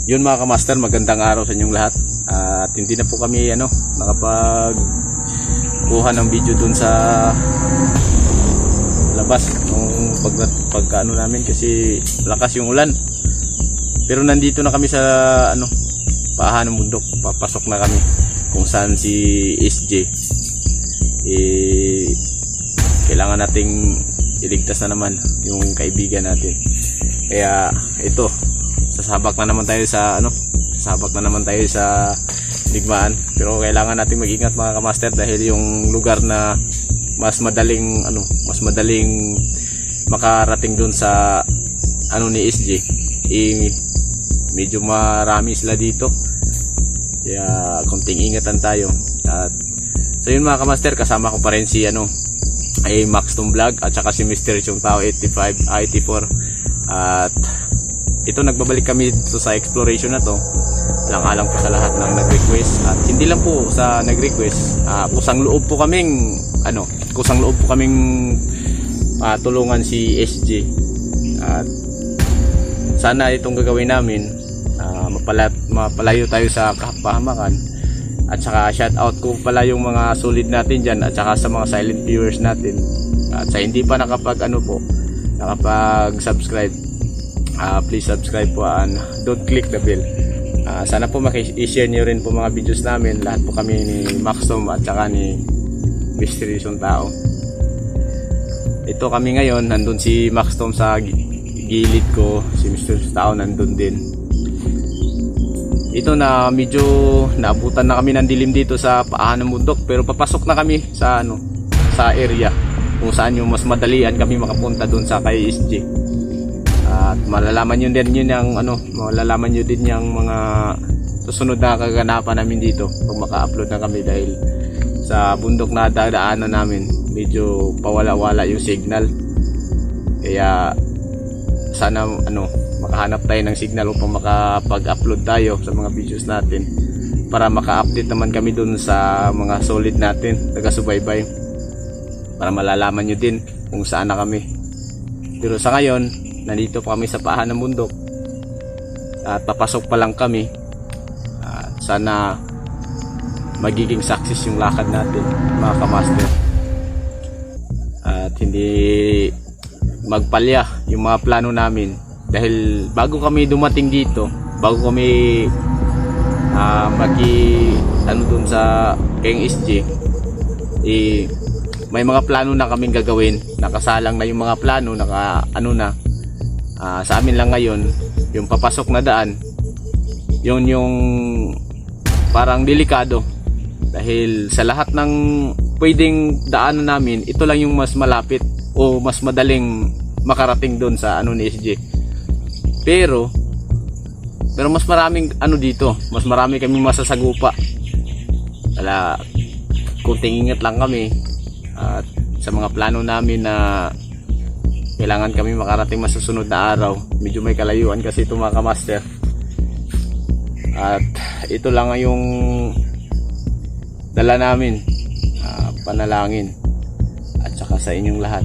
Yun mga kamaster, magandang araw sa inyong lahat. At hindi na po kami nakapag kuha ng video dun sa labas nung pag namin kasi lakas yung ulan. Pero nandito na kami sa paahan ng bundok. Papasok na kami kung saan si SJ kailangan nating iligtas na naman yung kaibigan natin. Kaya ito, sasabak na naman tayo sa digmaan. Pero kailangan nating mag-ingat mga kamaster dahil yung lugar na mas madaling makarating doon sa ni SJ medyo marami sila dito. Kaya konting ingatan tayo. At so yun mga kamaster, kasama ko pa rin si ay Maxton Vlog at saka si Mr. Yung Tao 85 IT4. At ito, nagbabalik kami dito sa exploration na to. Alang-alang po sa lahat ng nag-request. At hindi lang po sa nag-request, kusang loob po kaming tulungan si SJ. At sana itong gagawin namin, mapalayo tayo sa kapahamakan. At saka shout out ko pala yung mga solid natin dyan, at saka sa mga silent viewers natin. At sa hindi pa nakapag-subscribe, please subscribe po and don't click the bell. Sana po i-share nyo rin po mga videos namin. Lahat po kami ni Maxtom at saka ni Mysterious Tao. Ito kami ngayon, nandun si Maxtom sa gilid ko, si Mysterious Tao nandun din. Ito na medyo naabutan na kami ng dilim dito sa paahan ng bundok, pero papasok na kami sa area kung saan yung mas madalian kami makapunta doon sa kay SJ. At malalaman nyo din yung mga susunod na kaganapan namin dito pag maka-upload na kami, dahil sa bundok na dadaanan namin medyo pawala-wala yung signal. Kaya sana makahanap tayo ng signal upang makapag-upload tayo sa mga videos natin para maka-update naman kami dun sa mga solid natin, taga-subaybay, para malalaman nyo din kung saan na kami. Pero sa ngayon, nandito pa kami sa paahan ng bundok at papasok pa lang kami. Sana magiging success yung lakad natin mga kamaster, at hindi magpalya yung mga plano namin. Dahil bago kami dumating dito, bago kami dun sa King SJ, may mga plano na kaming gagawin. Nakasalang na yung mga plano, sa amin lang ngayon yung papasok na daan, yun yung parang delikado, dahil sa lahat ng pwedeng daanan namin, ito lang yung mas malapit o mas madaling makarating doon sa ni SJ. Pero mas maraming dito, mas marami kaming masasagupa. Wala, kunting ingat lang kami at sa mga plano namin na kailangan kami makarating masusunod na araw. Medyo may kalayuan kasi ito mga kamaster. At ito lang yung dala namin, panalangin at saka sa inyong lahat.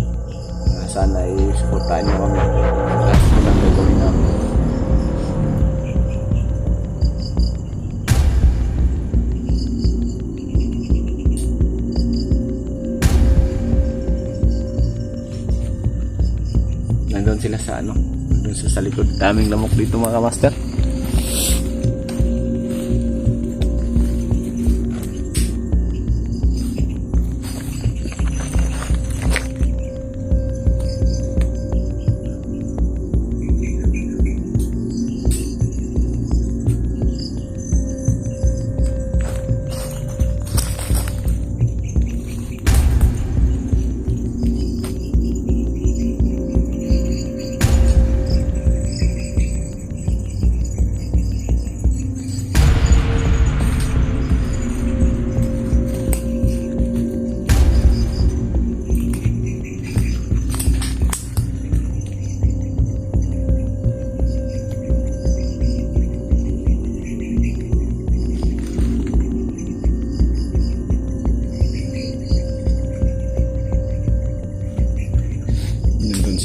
Sana i-suportahan nyo kami at ang gagawin namin. Nandun sila nandun sa likod. Daming lamok dito mga master.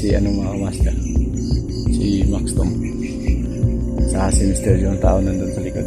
si mga master, si Maxtom. Sa sinister yung tao nandun sa likod.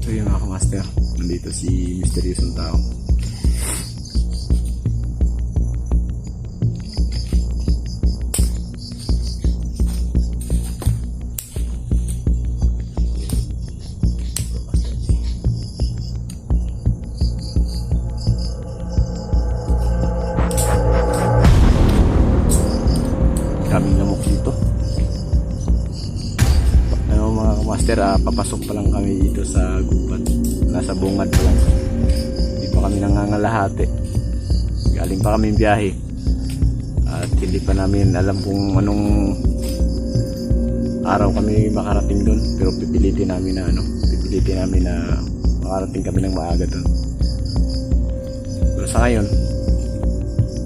So yun mga kamaster, nandito si misteryosong tao. Daming lamok dito. Ano mga kamaster, papasok pa lang kami dito sa gubat. Nasa bungad pa lang. Hindi pa kami nangangalahati. Galing pa kami biyahe. At hindi pa namin alam kung anong araw kami makarating doon. Pero pipilitin namin na makarating kami ng maaga doon. Pero sa ngayon,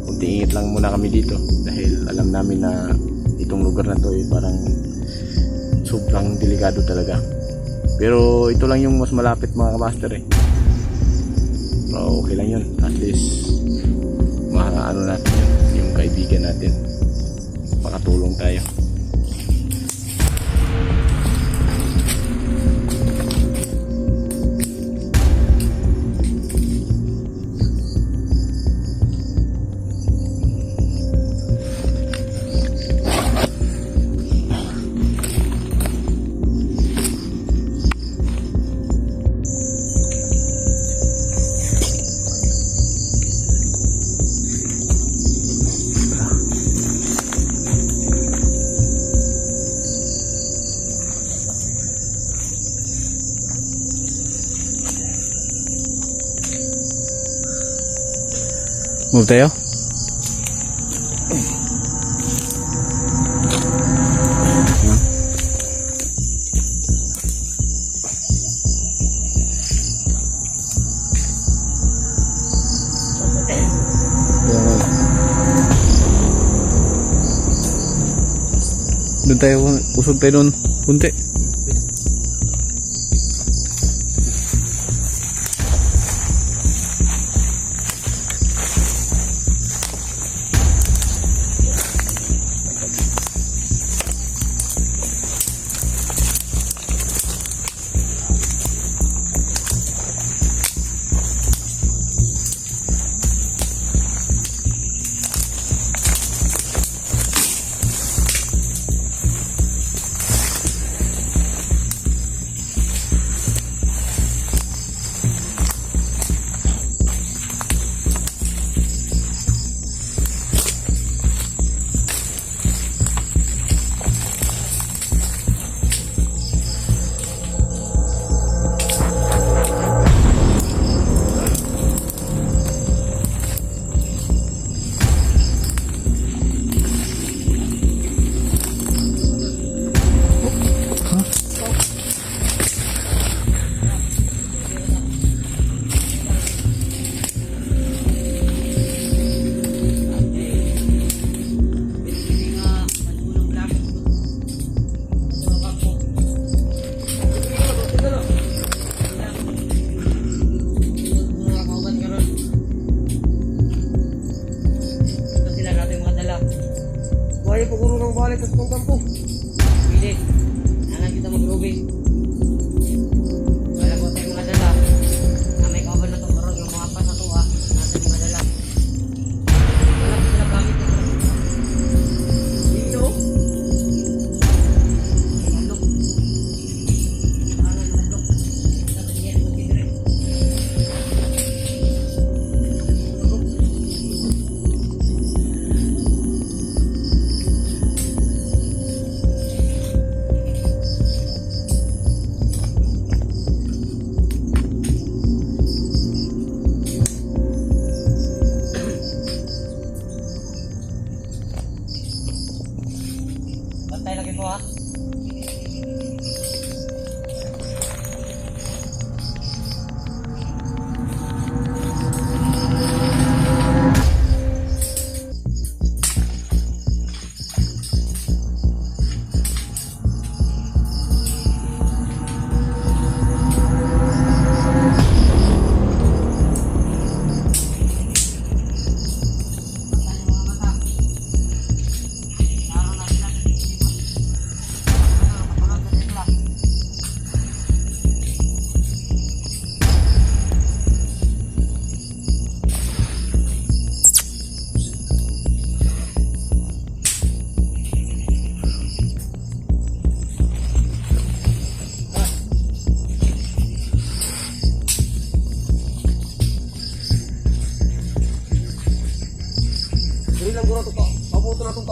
kunting ingat lang muna kami dito. Dahil alam namin na itong lugar na to ay parang sobrang delikado talaga. Pero ito lang yung mas malapit mga kamaster eh. So okay lang yun. At least ano natin yun, yung kaibigan natin. Pakatulong tayo. Move tayo. Doon tayo, usog tayo doon. Kunti. Buhay po guro ng balik at kong kampo. Pili. Nangan kita mag-rubing. Wala po tayong mga dala. Na may kawan na itong karoon. Yung mga pas na ito nasa yung mga dala. Wala po sila gamit ito. Dito. Ano?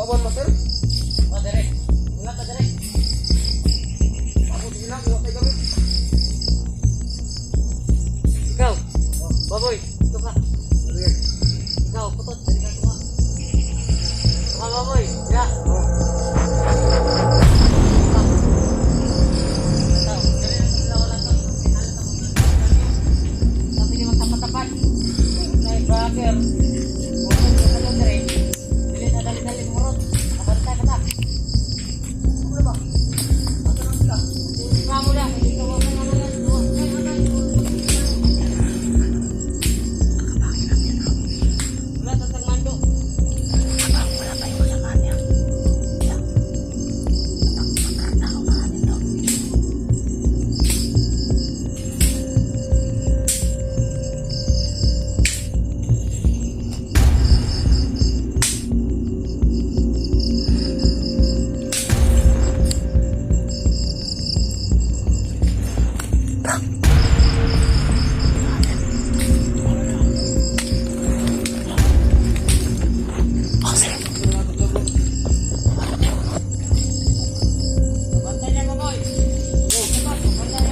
Awan master. O, direk. Wala ka, direk. Ako sila ko kay gamit. Ikaw. Baboy, ito ka. Sige. Ikaw, putot. Dali ka tuwa. Tuwa, baboy. Ya. Ikaw, dali na sila wala to. Pinalit ako ng sabi niyo magtapat-tapat. Nay, bagger. Bukod ko sa direk. Dali na dali-dali murot. Kabarita ka ta. Ano ba? Ano lang sila? Hindi ka mo lang. Hindi ka mo lang. Wala tatang mando. Bantay niya mo, boy. Bantay niya.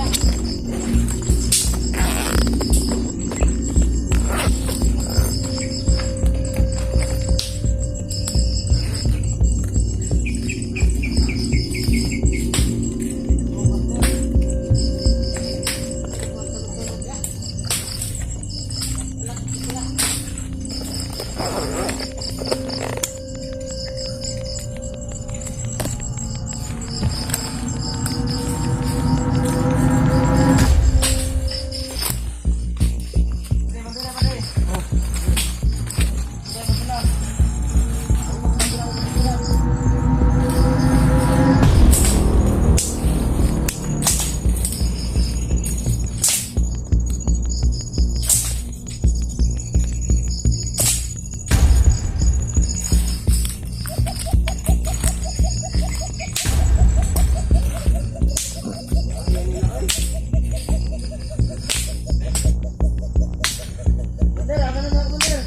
Master, ano na ako master?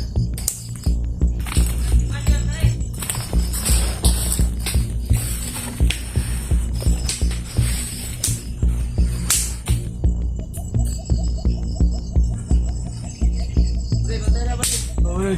Pre, bantay na ba? Oy.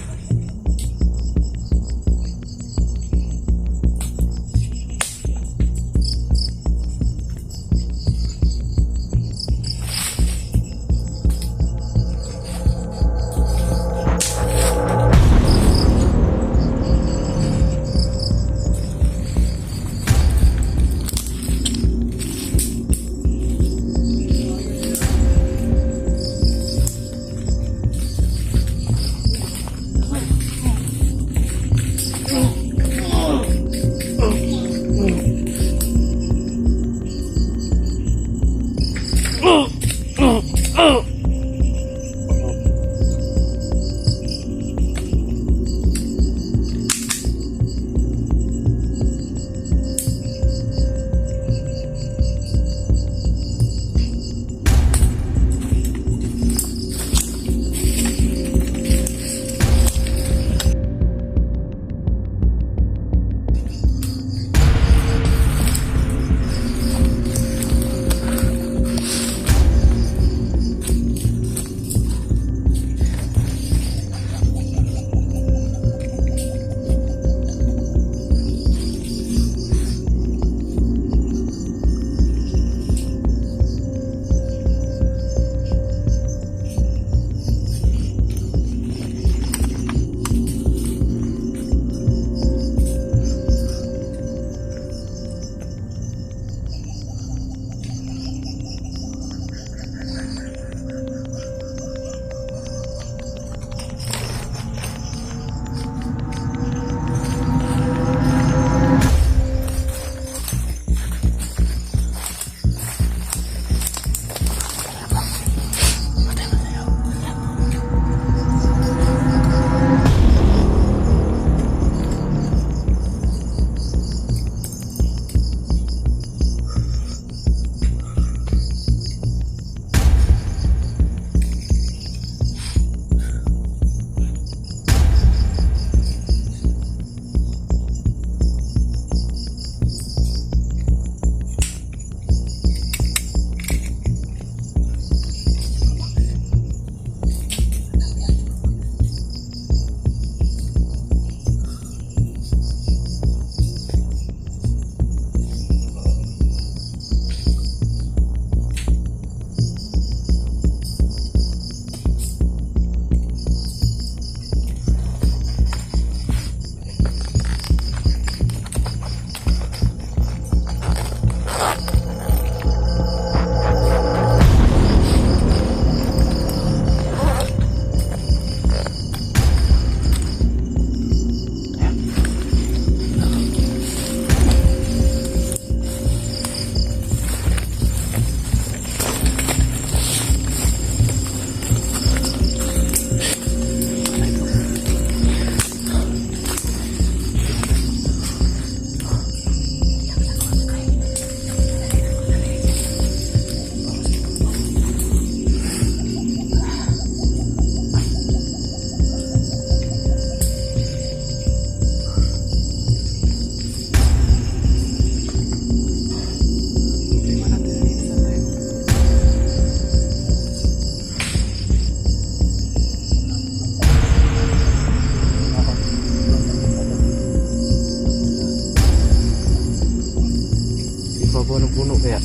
Kaya,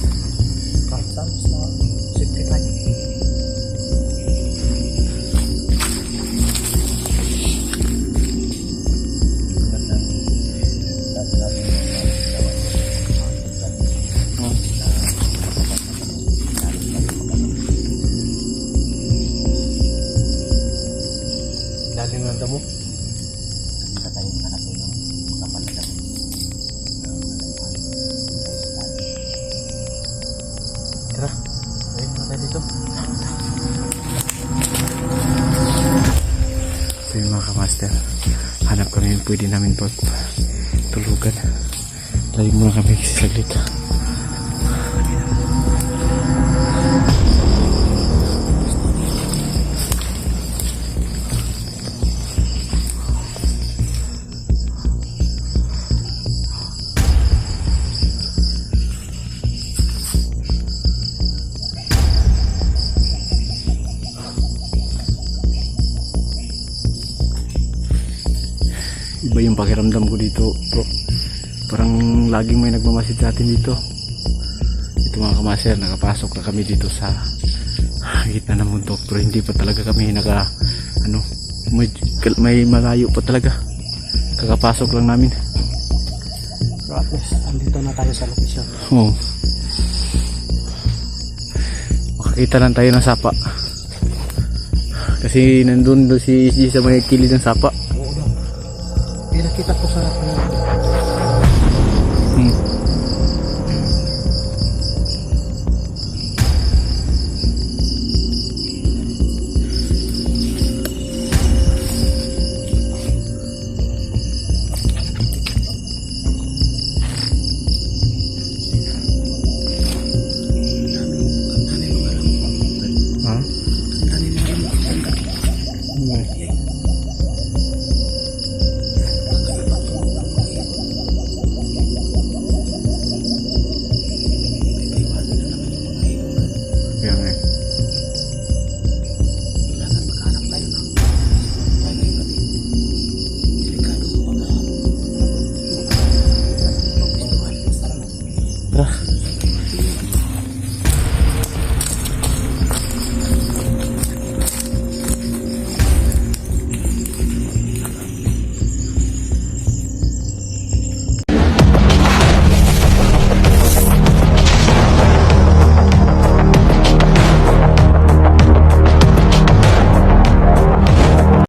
Kahit saan, basta safety tayo. lalim ng damo. Tara, ayun na tayo dito. So yun mga kamaster, hanap kami yung pwede namin pag tulugan. Lalim muna kami saglit. Iba yung pakiramdam ko dito, bro. Parang laging may nagmamasid sa atin dito. Ito mga kamaster, nakapasok na kami dito sa gitna ng bundok, pero hindi pa talaga kami may malayo pa talaga. Kakapasok lang namin. Pero at least, andito na tayo sa location. Oo. Makakita lang tayo ng sapa. Kasi nandun si SG sa may kilid ng sapa. Oo daw. Pinakita ko sa